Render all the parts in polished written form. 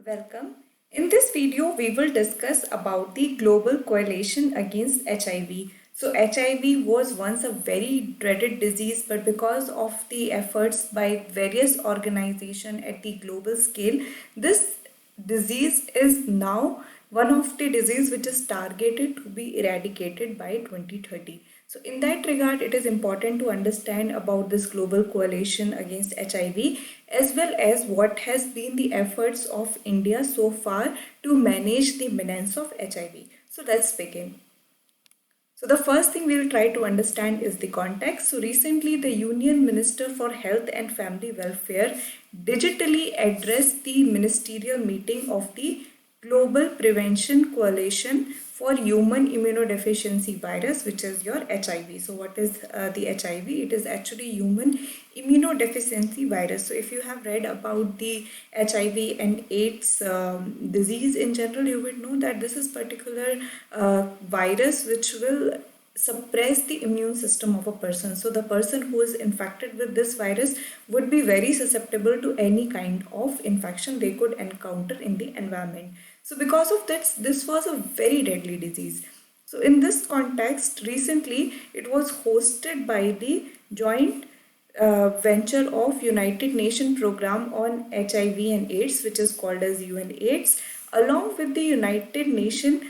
Welcome. In this video, we will discuss about the global coalition against HIV. So HIV was once a very dreaded disease, but because of the efforts by various organizations at the global scale, this disease is now one of the disease which is targeted to be eradicated by 2030. So in that regard, it is important to understand about this global coalition against HIV as well as what has been the efforts of India so far to manage the menace of HIV. So let's begin. So the first thing we will try to understand is the context. So recently the Union Minister for Health and Family Welfare digitally addressed the ministerial meeting of the Global Prevention Coalition for Human Immunodeficiency Virus, which is your HIV. So what is the HIV? It is actually human immunodeficiency virus. So if you have read about the HIV and AIDS disease in general, you would know that this is particular virus which will suppress the immune system of a person. So the person who is infected with this virus would be very susceptible to any kind of infection they could encounter in the environment. So because of this was a very deadly disease. So in this context, recently it was hosted by the joint venture of United Nations program on HIV and AIDS, which is called as UNAIDS, along with the United Nations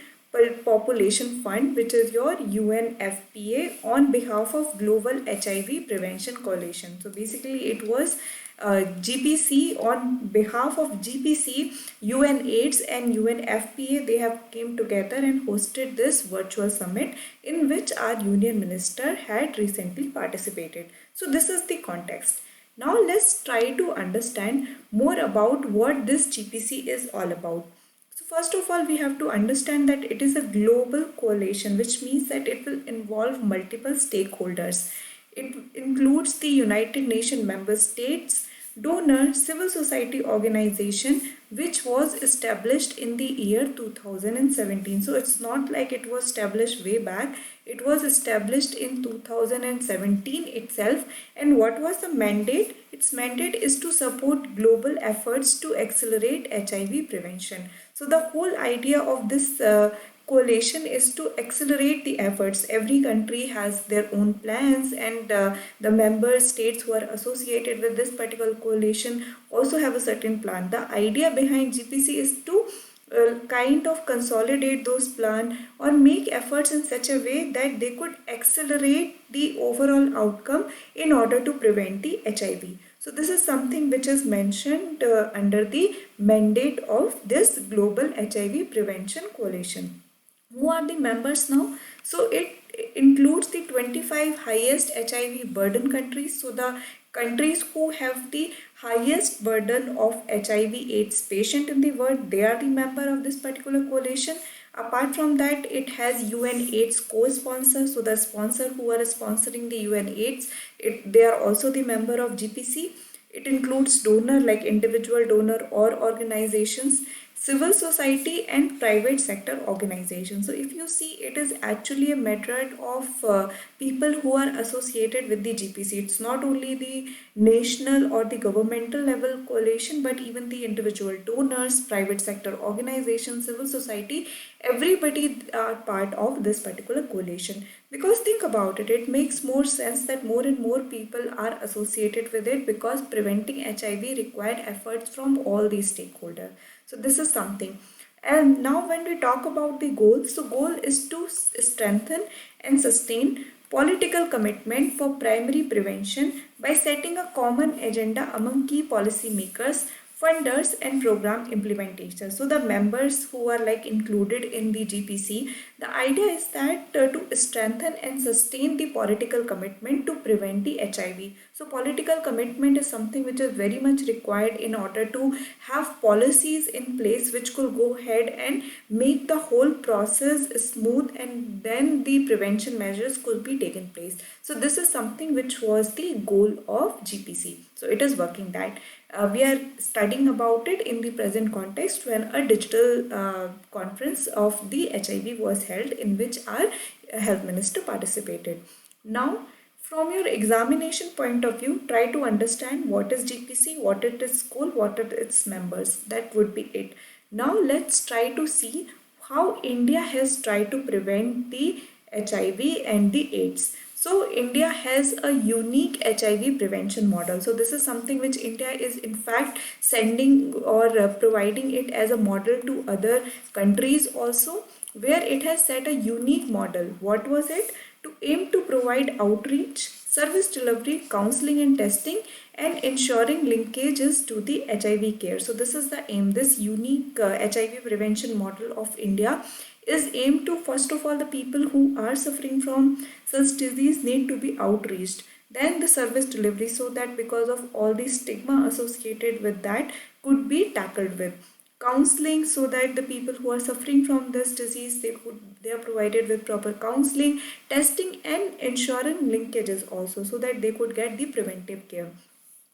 Population Fund, which is your UNFPA, on behalf of Global HIV Prevention Coalition. So basically it was GPC on behalf of GPC, UNAIDS and UNFPA. They have came together and hosted this virtual summit in which our union minister had recently participated. So this is the context. Now let's try to understand more about what this GPC is all about. So first of all, we have to understand that it is a global coalition, which means that it will involve multiple stakeholders. It includes the United Nations member states, donor, civil society organization, which was established in the year 2017. So it's not like it was established way back. It was established in 2017 itself. And what was the mandate? Its mandate is to support global efforts to accelerate HIV prevention. So the whole idea of this coalition is to accelerate the efforts. Every country has their own plans, and the member states who are associated with this particular coalition also have a certain plan. The idea behind GPC is to kind of consolidate those plans or make efforts in such a way that they could accelerate the overall outcome in order to prevent the HIV. So this is something which is mentioned under the mandate of this Global HIV Prevention Coalition. Who are the members now? So it includes the 25 highest HIV burden countries. So the countries who have the highest burden of HIV AIDS patient in the world, they are the member of this particular coalition. Apart from that, it has UNAIDS co-sponsors. So the sponsor who are sponsoring the UNAIDS, they are also the member of GPC. It includes donor like individual donor or organizations, civil society and private sector organizations. So if you see, it is actually a method of people who are associated with the GPC. It's not only the national or the governmental level coalition, but even the individual donors, private sector organizations, civil society, everybody are part of this particular coalition. Because think about it, it makes more sense that more and more people are associated with it, because preventing HIV required efforts from all these stakeholders. So this is something. And now when we talk about the goals, so goal is to strengthen and sustain political commitment for primary prevention by setting a common agenda among key policy makers, funders and program implementators. So the members who are like included in the GPC, the idea is that to strengthen and sustain the political commitment to prevent the HIV. So political commitment is something which is very much required in order to have policies in place which could go ahead and make the whole process smooth, and then the prevention measures could be taken place. So this is something which was the goal of GPC. So it is working that. We are studying about it in the present context when a digital conference of the HIV was held, in which our health minister participated. Now, From your examination point of view, try to understand what is GPC, what it is school, what are its members. That would be it. Now let's try to see how India has tried to prevent the HIV and the AIDS. So India has a unique HIV prevention model. So this is something which India is in fact sending or providing it as a model to other countries also, where it has set a unique model. What was it? To aim to provide outreach, service delivery, counseling and testing, and ensuring linkages to the HIV care. So this is the aim. This unique HIV prevention model of India is aimed to, first of all, the people who are suffering from such disease need to be outreached. Then the service delivery, so that because of all the stigma associated with that could be tackled with. Counseling, so that the people who are suffering from this disease, they are provided with proper counseling, testing and ensuring linkages also, so that they could get the preventive care,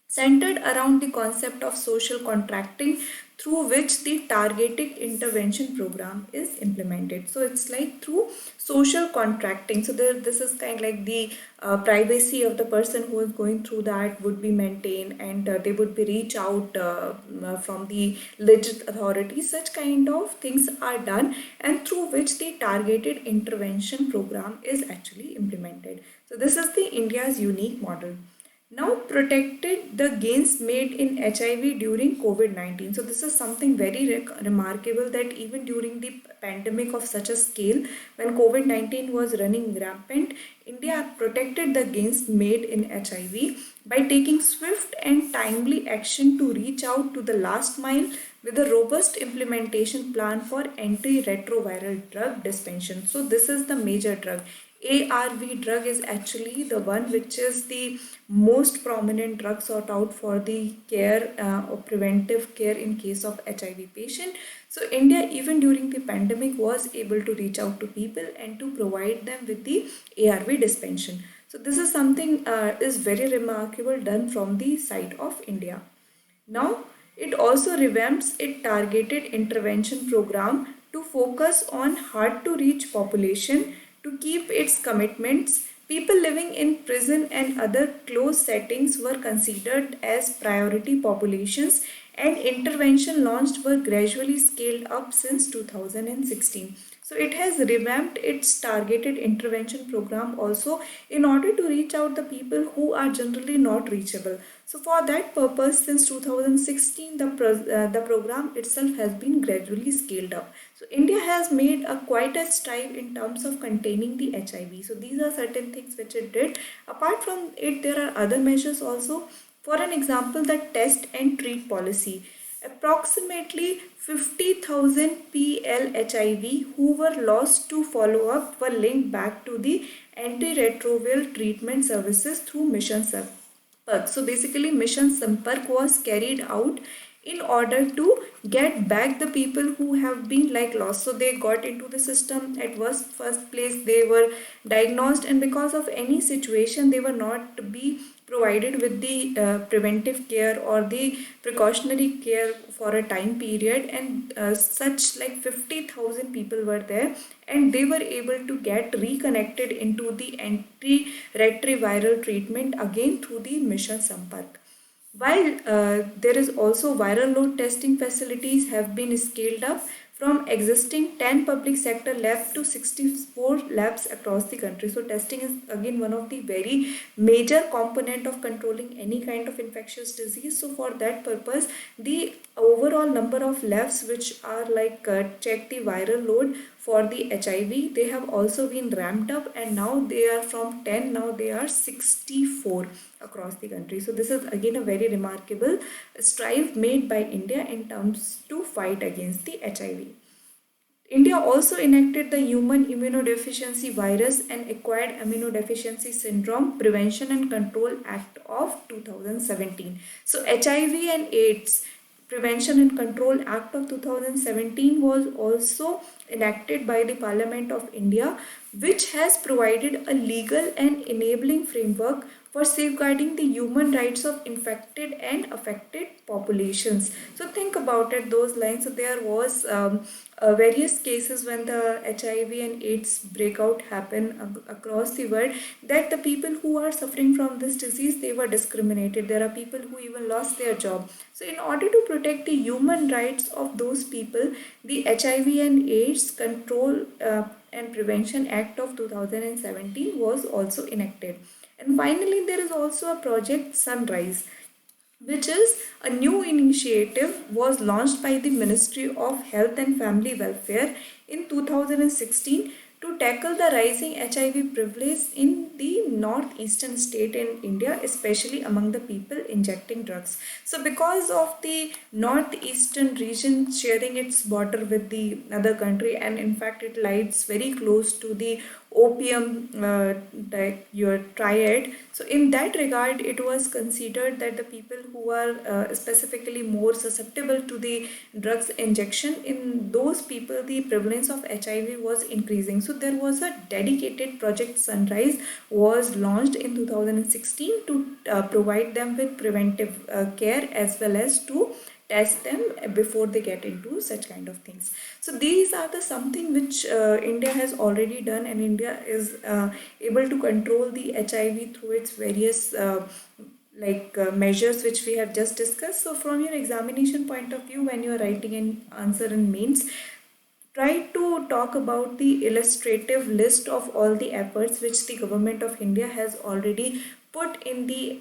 centered around the concept of social contracting, through which the targeted intervention program is implemented. So it's like through social contracting. So this is kind of like the privacy of the person who is going through that would be maintained, and they would be reach out from the legit authorities. Such kind of things are done, and through which the targeted intervention program is actually implemented. So this is the India's unique model. Now protected the gains made in HIV during COVID-19. So this is something very remarkable, that even during the pandemic of such a scale, when COVID-19 was running rampant, India protected the gains made in HIV by taking swift and timely action to reach out to the last mile with a robust implementation plan for antiretroviral drug dispensation. So this is the major drug. ARV drug is actually the one which is the most prominent drug sought out for the care or preventive care in case of HIV patient. So India, even during the pandemic, was able to reach out to people and to provide them with the ARV dispensation. So this is something is very remarkable done from the side of India. Now, it also revamps its targeted intervention program to focus on hard to reach population to keep its commitments. People living in prison and other closed settings were considered as priority populations, and intervention launched were gradually scaled up since 2016. So it has revamped its targeted intervention program also in order to reach out the people who are generally not reachable. So for that purpose, since 2016, the program itself has been gradually scaled up. So India has made a quite a stride in terms of containing the HIV. So these are certain things which it did. Apart from it, there are other measures also. For an example, the test and treat policy. Approximately 50,000 PLHIV who were lost to follow up were linked back to the antiretroviral treatment services through Mission Sampark. So basically, Mission Sampark was carried out in order to get back the people who have been like lost. So they got into the system at first place, they were diagnosed, and because of any situation they were not be provided with the preventive care or the precautionary care for a time period, and such like 50,000 people were there, and they were able to get reconnected into the antiretroviral treatment again through the Mission Sampark. While there is also viral load testing facilities have been scaled up from existing 10 public sector labs to 64 labs across the country. So testing is again one of the very major component of controlling any kind of infectious disease. So for that purpose, the overall number of labs which are like check the viral load for the HIV, they have also been ramped up, and now they are from 10, now they are 64 across the country. So this is again a very remarkable strive made by India in terms to fight against the HIV. India also enacted the Human Immunodeficiency Virus and Acquired Immunodeficiency Syndrome Prevention and Control Act of 2017. So HIV and AIDS Prevention and Control Act of 2017 was also enacted by the Parliament of India, which has provided a legal and enabling framework for safeguarding the human rights of infected and affected populations. So think about it, those lines. So there was various cases when the HIV and AIDS breakout happened across the world, that the people who are suffering from this disease, they were discriminated. There are people who even lost their job. So in order to protect the human rights of those people, the HIV and AIDS Control and Prevention Act of 2017 was also enacted. And finally, there is also a project Sunrise, which is a new initiative was launched by the Ministry of Health and Family Welfare in 2016 to tackle the rising HIV prevalence in the northeastern state in India, especially among the people injecting drugs. So because of the northeastern region sharing its border with the other country, and in fact it lies very close to the opium your triad. So in that regard, it was considered that the people who are specifically more susceptible to the drugs injection, in those people the prevalence of HIV was increasing. So there was a dedicated project Sunrise was launched in 2016 to provide them with preventive care, as well as to test them before they get into such kind of things. So these are the something which India has already done, and India is able to control the HIV through its various measures which we have just discussed. So from your examination point of view, when you are writing an answer in mains, try to talk about the illustrative list of all the efforts which the government of India has already put in the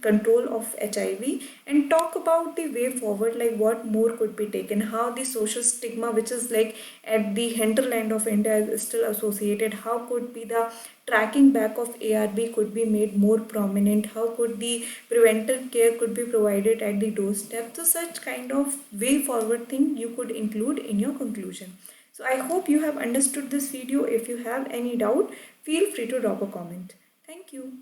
control of HIV, and talk about the way forward, like what more could be taken, how the social stigma which is like at the hinterland of India is still associated, how could be the tracking back of ARV could be made more prominent, how could the preventive care could be provided at the doorstep. So such kind of way forward thing you could include in your conclusion. So I hope you have understood this video. If you have any doubt, feel free to drop a comment. Thank you.